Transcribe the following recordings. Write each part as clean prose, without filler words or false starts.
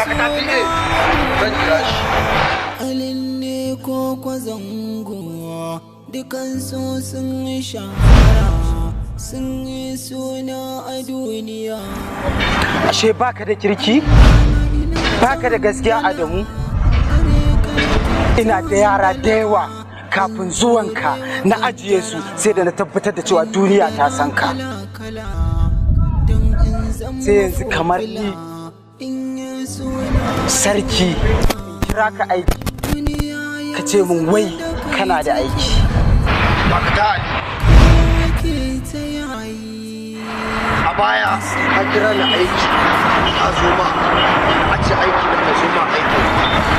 ka tafi ne zan kira shi alin ne ko kwazango dukan so sun shahara sun yi suna a duniya. Ashe baka da kirki? Baka da gaskiya Adamu? Ina da yara da yawa kafin zuwanka na ajiye su sai da na tabbatar da cewa duniya ta san ka. Sai yanzu kamar ni sarki kira ka aiki ka ce min wai kana da aiki. Bakata a baya an kira ni aiki a zoma a ce aiki da ka zoma aiki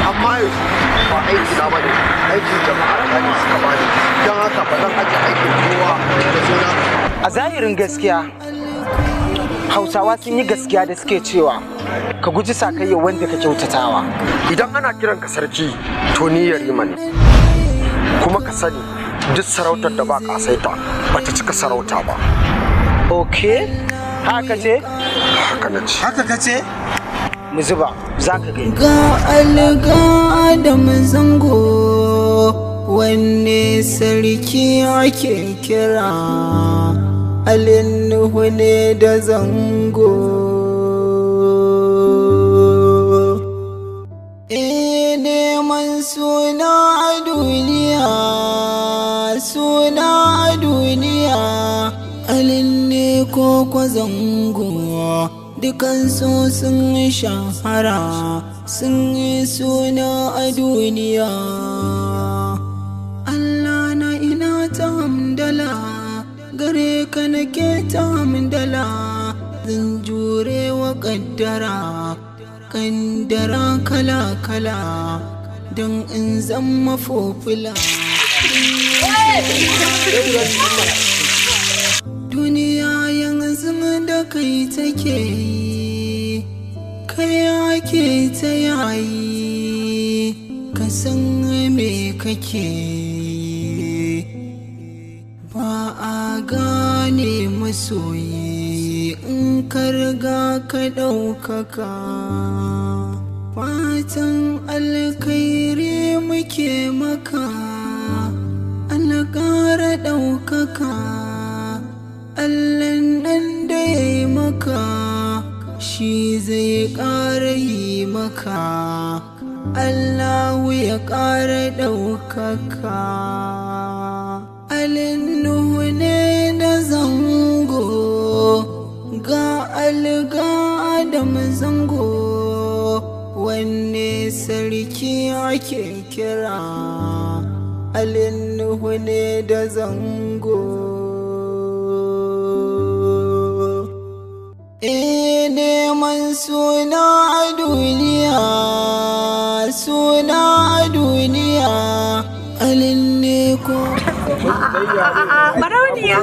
amma yanzu ba aiki na bane aikin jama'ar ta ne suka bani don haka ba zan aje aikin kowa da zona. A zahirin gaskiya Hausawa sun yi gaskiya da suke cewa ka guji sakayya wanda ka kyautatawa. Idan ana kiran ka sarki to ni yarima ne kuma ka sani duk sarautar da ba kasaita bata cika sarauta ba. Okay, haka ce? Haka na ce. Haka ka ce? Mu zuba, za ka gani. Ga alga da mazango wanne sarki ake kira alinnuhu ne da zango. Neman suna a duniya, suna a duniya alin ne ko kwazango dukan so sun shahara sun yi suna a duniya. Allah na ina ta hamdala gare ka nake ta hamdala zan jure wa kaddara kala kala don in zama fofula. Duniya yanzu da kai take kai ake ta yayi ka san me kake ba a gane masoyi in ka riga ka ɗaukaka. Fatan alkhairi muke maka Allah ƙara ɗaukaka. Allahn nan da ya yi maka shi zai ƙara yi maka. Allahu ya ƙara ɗaukaka. Alinnuhu ne da zango ga alga da mazango wanne sarki ake kira alinnuhu ne da zango. Neman suna a duniya, suna a duniya alin ne ko. Barauniya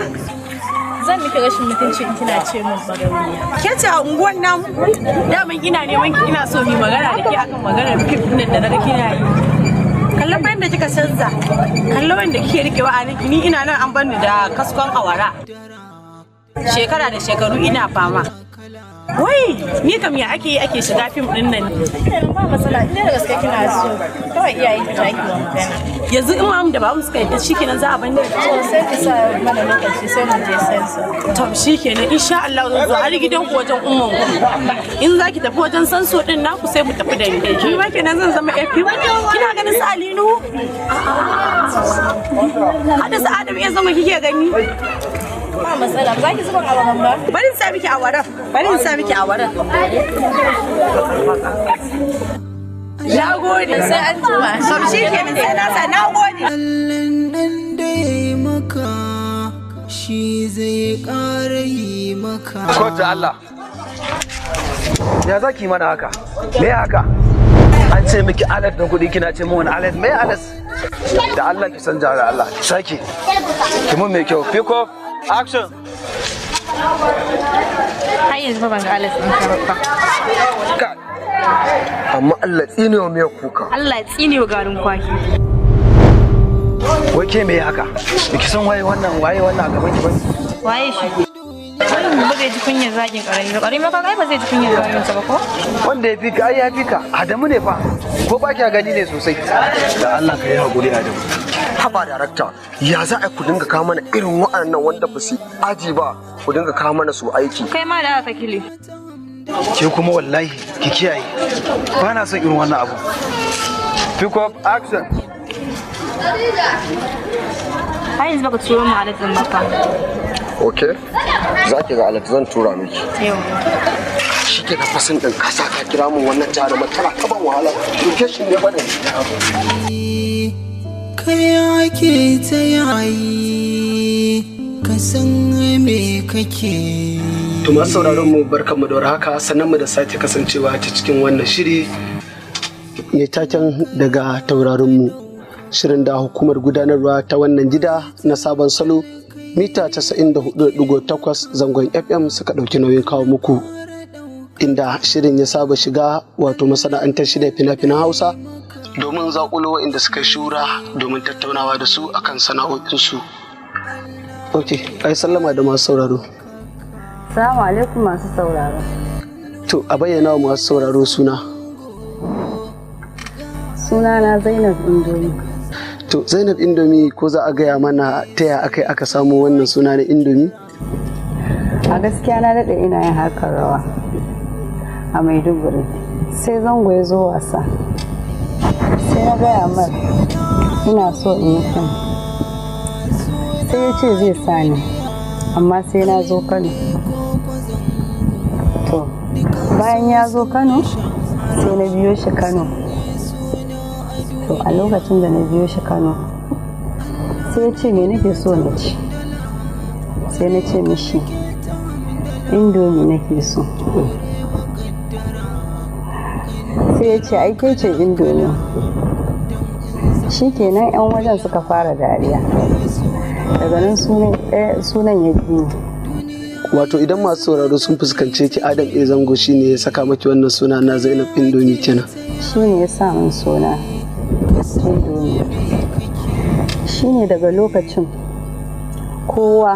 zan miki rashin mutunci in kina ce min barauniya. Ke ce a unguwan nan daman ina neman ki ina so mi magana da ke akan maganar fim din da naga kina yi. Kallon bayan da kika canza, kallon wanda kike rikewa a ni ina nan an bani da kaskon awara. Shekara da shekaru ina fama. Wai, ni kam ya ake shiga fim din nan? Ba matsala, ina da gaske kina so. Kawai iyayen ki zaki wa magana. Yanzu in mamu da babu suka yadda shikenan za a bani. To sai ki sa mana lokaci sai mu je sansa. To shikenan insha Allah zan zo har gidan ku wajen umman ku. In zaki tafi wajen sanso din naku sai mu tafi da ni. Ki ma kenan zan zama fim. Kina ganin su Alinu? Hada su Adam ya zama kike gani? Ba matsala, ba ki zuba awaran ba? Bari in sa miki awaran. Bari in sa miki awaran. Na gode sai an jima. Sau shi kenan sai na sa na gode. Allahn nan da ya yi maka shi zai ƙara yi maka. Kotu Allah. Ya za ki mana haka? Me haka? An ce miki alat na kuɗi kina ce min wani alat me alat? Da Allah ki san jara Allah. Saki. Ki mun mai kyau. Pick up. Action. Har yanzu ban ga alas ɗin ba. Amma Allah tsine wa mai kuka. Allah ya tsine wa garin kwaki. Wai ke me haka? Biki san waye wannan a gaban ki ba? Waye shi? ba zai ji kunyar zagin karami ba karami ka kai ba zai ji kunyar zagin sa ba ko wanda ya fi ka ai ya fi ka Adamu ne fa ko ba kya gani ne sosai da Allah ka yi hakuri Adamu haba darakta ya za a ku dinga kawo mana irin wa'annan wanda ba su aji ba ku dinga kawo mana su aiki kai ma da aka kile ke kuma wallahi ki kiyaye ba na son irin wannan abu pick up action har yanzu baka turo mu alatin ba fa okay za ki ga alat zan tura miki yau shi ke da fasin ɗin kasa ka kira mun wannan jarumar tana taban wahala location ne bane kai ake ta yayi ka san me kake to masu sauraron mu barkanmu da warhaka sannan mu da sake kasancewa ta cikin wannan shiri mai taken daga tauraron mu shirin da hukumar gudanarwa ta wannan gida na sabon salo mita 94.8 zangon FM suka ɗauki nauyin kawo muku inda shirin ya saba shiga wato masana'antar shirya fina-finan Hausa domin zaƙulo inda suka shura domin tattaunawa da su akan sana'o'insu. Ok, ai sallama da masu sauraro. Assalamu alaikum masu sauraro. To, a bayyana wa masu sauraro suna. Sunana Zainab Indomi. To, Zainab Indomi ko za a gaya mana ta ya aka samu wannan suna na Indomi? A gaskiya na daɗe ina yin harkar rawa a Maiduguri. Sai zango ya zo wasa. Sai na gaya mar ina so in yi fim. Sai ya ce zai sani, amma sai na zo Kano. To, bayan ya zo Kano, sai na biyo shi Kano. To, a lokacin da na biyo shi Kano, sai ya ce me nake so na ci. Sai na ce mishi, Indomi nake so. Sai ya ce ai kai ce Indomi. Shi kenan 'yan wajen suka fara dariya. Daga nan sunan ya biyu. Wato idan masu sauraro sun fuskance ki Adam A Zango shine ya saka maki wannan suna na Zainab Indomi kenan. Shi ne ya sa min suna Indomi. Shi ne daga lokacin kowa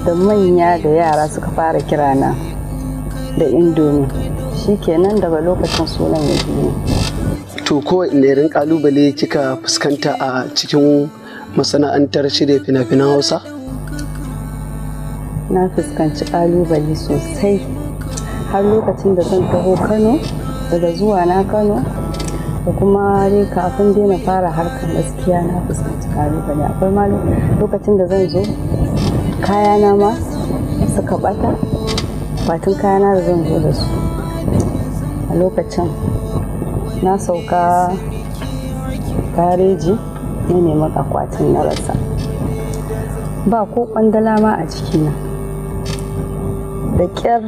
da manya da yara suka fara kirana da Indomi. Shi kenan daga lokacin sunan ya biyu. To kowane irin kalubale kika fuskanta a cikin masana'antar shirya fina-finan Hausa? Na fuskanci kalubale sosai har lokacin da zan taho Kano, daga zuwa na Kano da kuma dai kafin dai na fara harkar gaskiya na fuskanci kalubale. Akwai ma lokacin da zan zo kayana ma suka bata, batun kayana da zan zo da su a lokacin na sauka gareji na neman akwatin na rasa, ba ko kwandala ma a cikina. Da ƙyar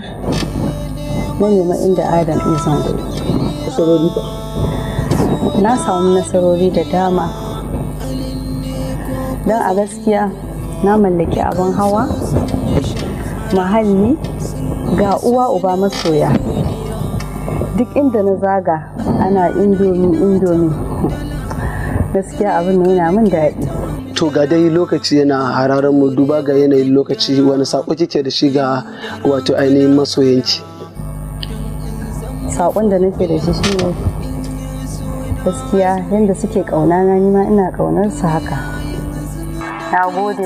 na nema inda Adam izan da yake. Na samu nasarori da dama don a gaskiya na mallaki abin hawa, mahalli, ga uwa uba masoya. Duk inda na zaga ana indomi gaskiya abin yana min daɗi. To ga dai lokaci yana hararen mu, duba ga yanayin lokaci, wani sako kike da shi ga wato ainihin masoyanki? Sakon da nake da shi shine gaskiya yadda suke ƙaunana ni ma ina ƙaunar su haka. Na gode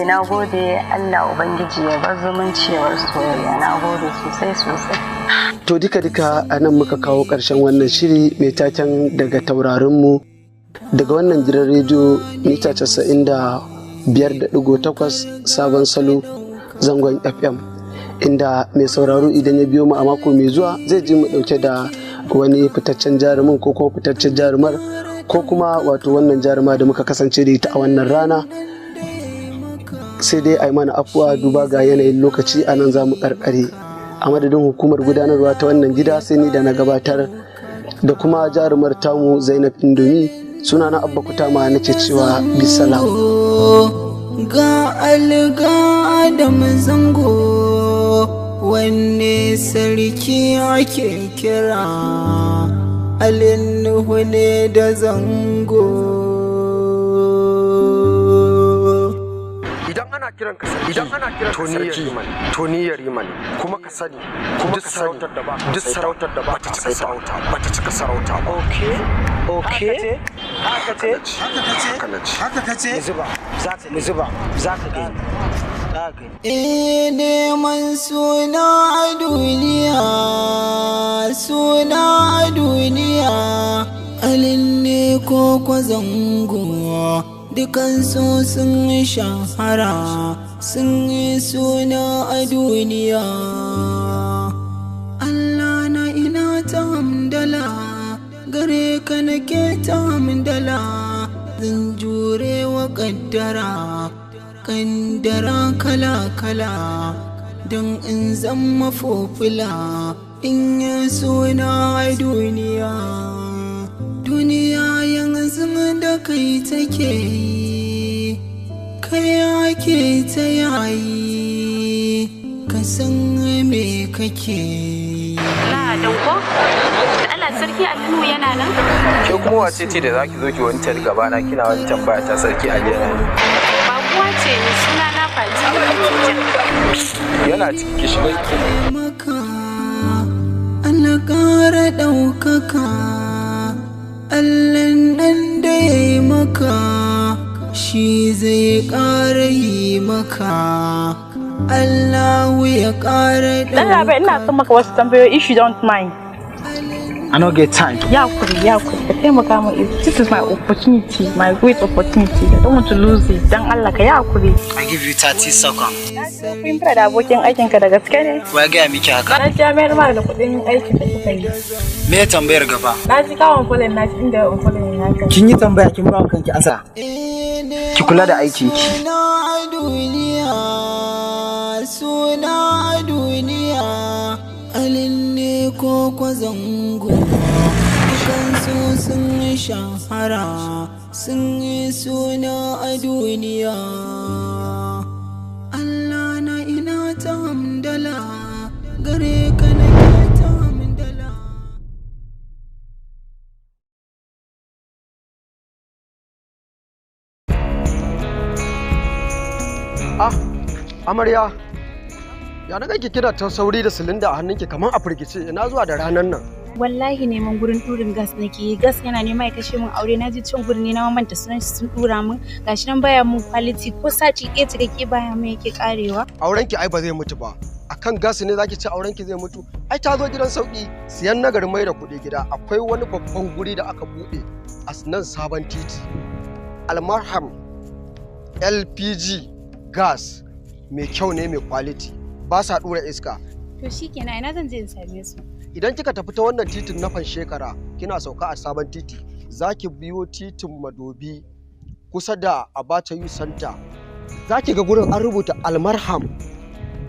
Allah Ubangiji ya bar zumunciyar soyayya. Na gode sosai. To duka a nan muka kawo ƙarshen wannan shiri mai taken daga taurarin mu daga wannan gidan rediyo mita 95.8 sabon salo zangon FM, inda mai sauraro idan ya biyo mu a mako mai zuwa zai ji mu dauke da wani fitaccen jarumin ko kuma fitaccen jarumar ko kuma wato wannan jaruma da muka kasance da ita a wannan rana. Sai dai a yi mana afuwa duba ga yanayin lokaci, a nan za mu karkare. A madadin hukumar gudanarwa ta wannan gida sai ni da na gabatar da kuma jarumar tamu Zainab Indomi, sunana Abba Kutama nake cewa bisalam. Ga alga da mazango wanne sarki ake kira, alinnuhu ne da zango. idan ana kiran ka sarki to ni yarima ne kuma ka sani duk sarautar da ba ta cika sarauta ba ta cika sarauta ba. Okay. Haka kace mu zuba za ka gani. Neman suna a duniya alin ne ko kwazango dukansu sun shahara sun yi suna a duniya. Allah na ina ta hamdala gare ka nake ta hamdala zan jure wa kaddara kala-kala don in zama fofula in yi suna a duniya yanzu da kai take kai ake ta yayi ka san me kake dauko Allah sarki Aliyu yana nan ke kuma wace ce da zaki zo ki wancan gaba na kina wani tambaya ta sarki Aliyu yana nan ba kuwa ce ni suna na Fati yana cikin kishin maka Allah ƙara ɗaukaka Allah nan da ya yi maka shi zai ƙara yi maka Allahu ya ƙara ɗaukaka. Dan Rabe ina son maka wasu tambayoyi if you don't mind. I don't get time. Ya kuri. Ka taimaka mu. This is my opportunity, my great opportunity. I don't want to lose it. Dan Allah ka ya kuri. I give you 30 seconds. Kun fara da abokin aikin ka da gaske ne? Wa ga miki haka? Na jami'ar ma da kuɗin aikin da kuka yi. Me tambayar gaba? Na ji kawon fulin na inda fulin naka. Kin yi tambaya kin ba kanki ansa. Ki kula da aikin ki. Suna a duniya alin ne ko kwazango dukansu sun shahara sun yi suna a duniya. Allah na ina ta hamdala gare ka na ta hamdala. Amarya, ya na kake kira ta sauri da silinda a hannunki kamar a firgice ina zuwa da ranan nan. Wallahi neman gurin turin gas nake gas yana nema ya kashe min aure na ji cin gurin ne na manta sunan shi sun dura min gashi nan baya mun quality ko sati ɗaya cikakke baya mai yake karewa. Aurenki ai ba zai mutu ba. Akan gas ne zaki ce aurenki zai mutu. Ai ta zo gidan sauki siyan nagarin mai da kuɗi gida akwai wani babban guri da aka buɗe a nan sabon titi. Almarham LPG gas mai kyau ne mai quality ba sa dura iska. To shikenan ina zan je in same su. Idan kika tafi ta wannan titin na Fanshekara kina sauka a sabon titi zaki biyo titin Madobi kusa da Abacha Youth Center zaki ga gurin an rubuta Almarham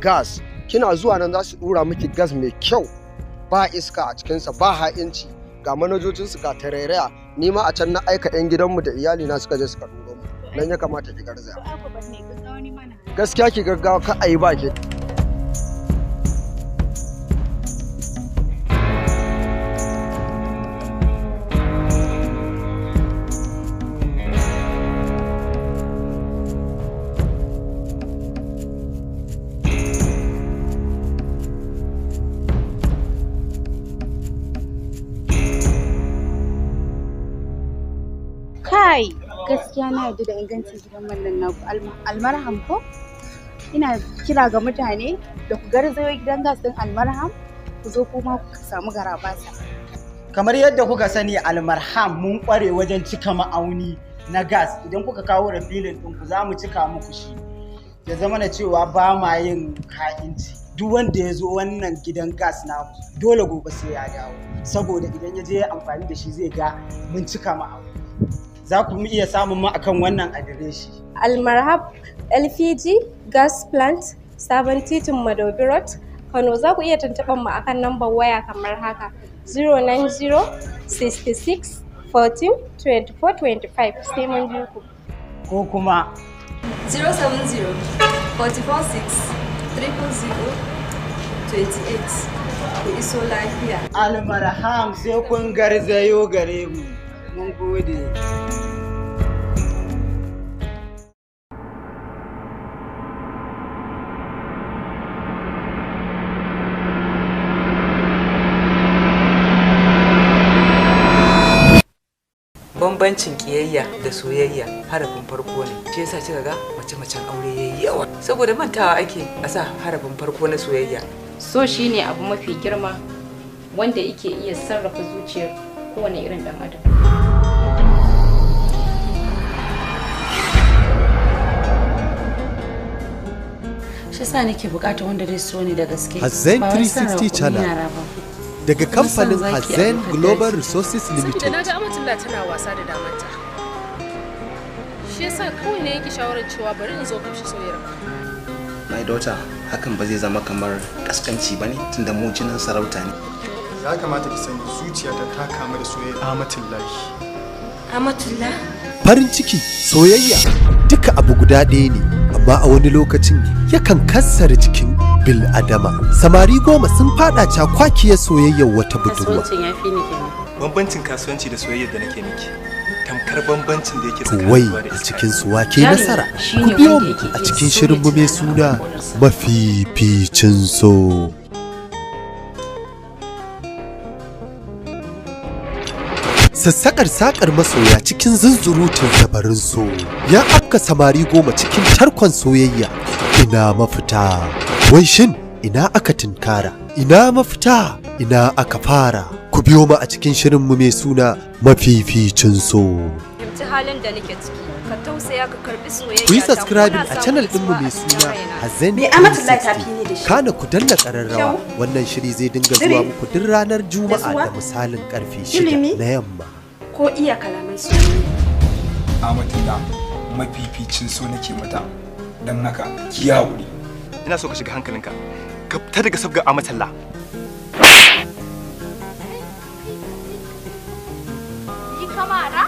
gas kina zuwa nan za su dura miki gas mai kyau ba iska a cikinsa ba ha'inci ga manajojinsu ga tarairaya ni ma a can na aika 'yan gidanmu da iyalina suka je suka duro mu nan ya kamata ki garzaya. Gaskiya ki gaggawa ka ayi ba ke. Kai gaskiya na yarda da ingancin gidan mallan naku Almarham ko? Ina kira ga mutane da ku garzayo gidan gas din Almarham ku zo kuma ku samu garabasa. Kamar yadda kuka sani Almarham mun kware wajen cika ma'auni na gas idan kuka kawo refilling din ku za mu cika muku shi. Ya zama na cewa ba ma yin ha'inci. Duk wanda ya zo wannan gidan gas na dole gobe sai ya dawo saboda idan ya je amfani da shi zai ga mun cika ma'auni. Za ku iya samun mu akan wannan adireshi. Almarhab LPG Gas Plant, Sabon Titin Madobi Road, Kano. Za ku iya tuntuɓar mu akan lambar waya kamar haka 090 66 14 24 25 sai mun ji ku. Ko kuma 070 44 6 000 28 ku iso lafiya. Almarham sai kun garzayo gare mu. Mun gode. bambancin kiyayya da soyayya harafin farko ne. Shi yasa kika ga mace-macen aure yayi yawa. Saboda mantawa ake a sa harafin farko na soyayya. So shine abu mafi girma wanda yake iya sarrafa zuciyar kowane irin dan adam. Shi sa nake bukatar wanda zai so ni da gaske. Hazen 360 Channel daga kamfanin Hazen Global Resources Limited. Saboda naga Amatullah tana wasa da damanta. Shi yasa kawai ne yake shawarar cewa bari in zo kamshi soyayyar. My daughter, hakan ba zai zama kamar kaskanci bane tunda mu jinin sarauta ne. Ya kamata ki sani zuciyata ta kama da soyayyar Amatullah. Amatullah? Farin ciki, soyayya, duka abu guda ɗaya ne, amma a wani lokacin yakan kassara jikin bil adama. Samari 10 sun fada cakwakiyar soyayyar wata budurwa. Kasuwancin ya fi ni kenan. Bambancin kasuwanci da soyayyar da nake miki tamkar bambancin da yake tsakanin wai a cikin su wake nasara. Ku biyo mu a cikin shirin mu mai suna mafificin so. Sassaƙar saƙar masoya cikin zunzurutun dabarun so ya afka samari 10 cikin tarkon soyayya. Ina mafita, wai shin ina aka tinkara, ina mafita, ina aka fara. Ku biyo mu a cikin shirinmu mai suna mafificin so. Fahimci halin da nake ciki, ka tausaya ka karbi soyayya. Ku yi subscribing a channel ɗinmu mai suna Hazen 360. Kana ku danna ƙararrawa. Wannan shiri zai dinga zuwa muku duk ranar Juma'a da misalin ƙarfe 6 na yamma. Ko iya kalaman soyayya. Amatullah, mafificin so nake mata. Dan haka ki haƙuri. Ina so ka shiga hankalinka. Ka fita daga sabgar Amatullah. Yi kamara?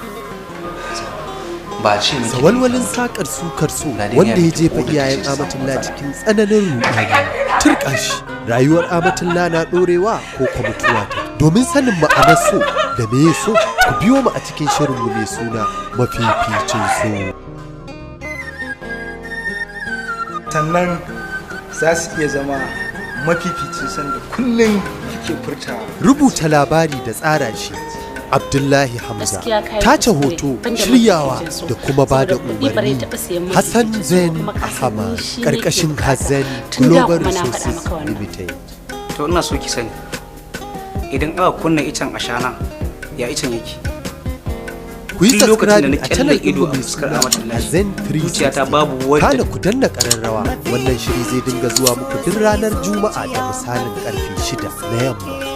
Ba ce miki. Sawalwalin sakar sukar so wanda ya jefa iyayen Amatullah cikin tsananin ruɗani. Turka shi, rayuwar Amatullah na ɗorewa ko kuma mutuwa ta. Domin sanin ma'anar so da me so, ku biyo mu a cikin shirinmu mai suna mafificin so. Sannan za su iya zama mafificin sanda kullum kike furta. Rubuta labari da tsara shi Abdullahi Hamza, tace hoto, shiryawa da kuma ba da umarni Hassan Zain Ahmad, ƙarƙashin Hazen Global Resources Limited. To ina so ki sani, idan aka kunna icen ashana, ya icen yake? Ku yi subscribe a channel ɗinmu mai suna Hazen 360. Kana ku danna ƙararrawa. Wannan shiri zai dinga zuwa muku duk ranar Juma'a da misalin ƙarfe 6 na yamma.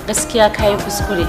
Gaskiya kayi kuskure.